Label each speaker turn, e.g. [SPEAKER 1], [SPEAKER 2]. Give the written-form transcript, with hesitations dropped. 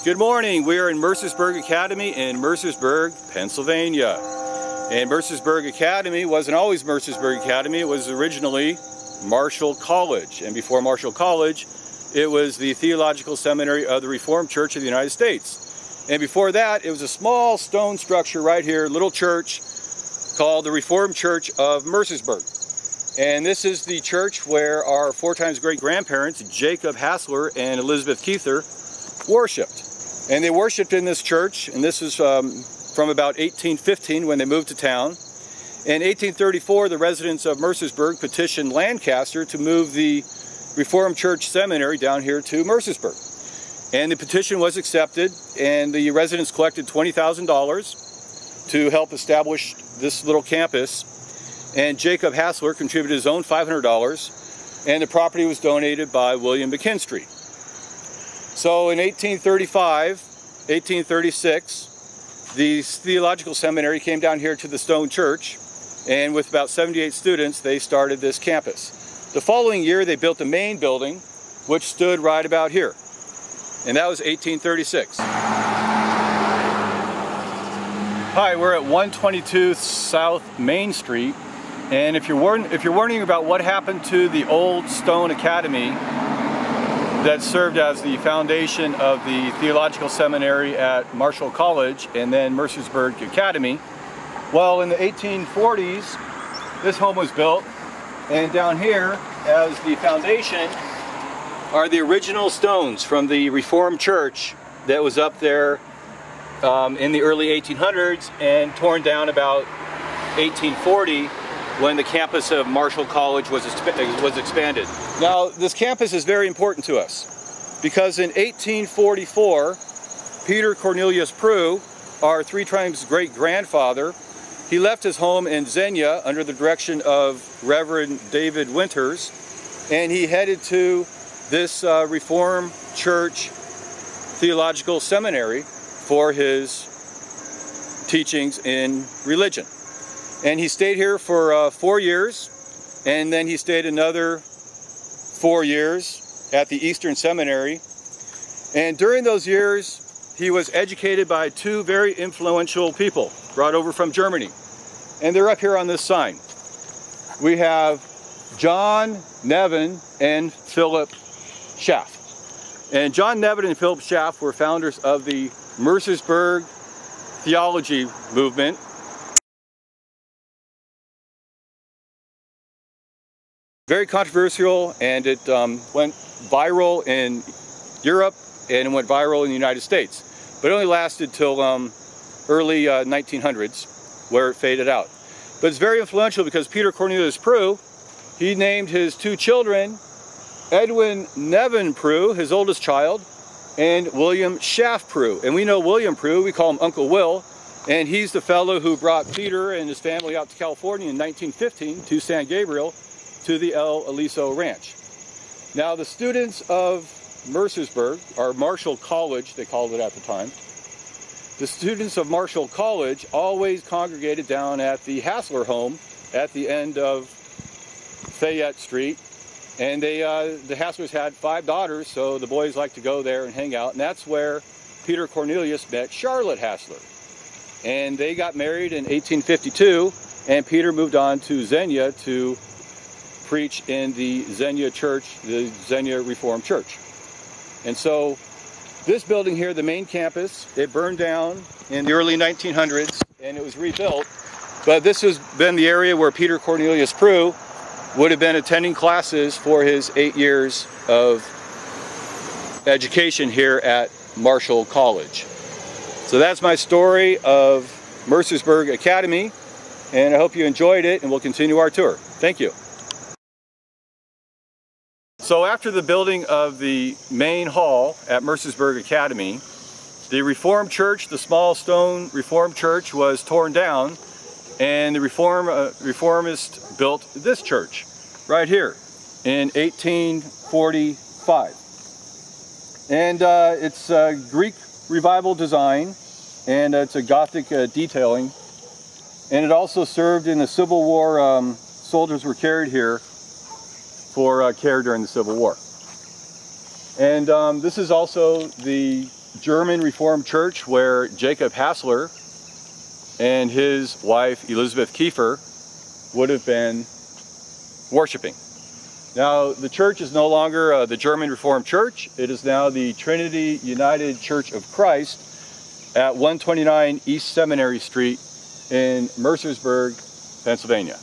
[SPEAKER 1] Good morning. We are in Mercersburg Academy in Mercersburg, Pennsylvania. And Mercersburg Academy wasn't always Mercersburg Academy. It was originally Marshall College. And before Marshall College, it was the Theological Seminary of the Reformed Church of the United States. And before that, it was a small stone structure right here, little church called the Reformed Church of Mercersburg. And this is the church where our four times great-grandparents, Jacob Hassler and Elizabeth Keither, worshipped. And they worshipped in this church, and this is from about 1815 when they moved to town. In 1834, the residents of Mercersburg petitioned Lancaster to move the Reformed Church Seminary down here to Mercersburg. And the petition was accepted, and the residents collected $20,000 to help establish this little campus. And Jacob Hassler contributed his own $500, and the property was donated by William McKinstry. So in 1835, 1836, the Theological Seminary came down here to the stone church, and with about 78 students, they started this campus. The following year, they built the main building, which stood right about here, and that was 1836. Hi, we're at 122 South Main Street, and if you're wondering about what happened to the old stone academy that served as the foundation of the Theological Seminary at Marshall College and then Mercersburg Academy, well, in the 1840s, this home was built, and down here, as the foundation, are the original stones from the Reformed Church that was up there in the early 1800s and torn down about 1840 when the campus of Marshall College was expanded. Now, this campus is very important to us because in 1844, Peter Cornelius Prugh, our three times great-grandfather, he left his home in Xenia under the direction of Reverend David Winters, and he headed to this Reformed Church Theological Seminary for his teachings in religion. And he stayed here for 4 years, and then he stayed another 4 years at the Eastern Seminary. And during those years, he was educated by two very influential people brought over from Germany. And they're up here on this sign. We have John Nevin and Philip Schaff. And John Nevin and Philip Schaff were founders of the Mercersburg theology movement. Very controversial, and it went viral in Europe and it went viral in the United States. But it only lasted till early 1900s, where it faded out. But it's very influential because Peter Cornelius Prugh, he named his two children Edwin Nevin Prugh, his oldest child, and William Schaff Prugh. And we know William Prugh, we call him Uncle Will, and he's the fellow who brought Peter and his family out to California in 1915 to San Gabriel, to the El Aliso Ranch. Now, the students of Mercersburg, or Marshall College, they called it at the time, the students of Marshall College always congregated down at the Hassler home at the end of Fayette Street. And the Hasslers had 5 daughters, so the boys liked to go there and hang out. And that's where Peter Cornelius met Charlotte Hassler. And they got married in 1852, and Peter moved on to Xenia to preach in the Xenia Church, the Xenia Reformed Church. And so this building here, the main campus, it burned down in the early 1900s and it was rebuilt. But this has been the area where Peter Cornelius Prugh would have been attending classes for his 8 years of education here at Marshall College. So that's my story of Mercersburg Academy, and I hope you enjoyed it, and we'll continue our tour. Thank you. So after the building of the main hall at Mercersburg Academy, the Reformed Church, the small stone Reformed Church, was torn down, and the Reformists built this church right here in 1845. And it's a Greek revival design, and it's a Gothic detailing, and it also served in the Civil War. Soldiers were carried here for care during the Civil War. And this is also the German Reformed Church where Jacob Hassler and his wife Elizabeth Kiefer would have been worshiping. Now, the church is no longer the German Reformed Church. It is now the Trinity United Church of Christ at 129 East Seminary Street in Mercersburg, Pennsylvania.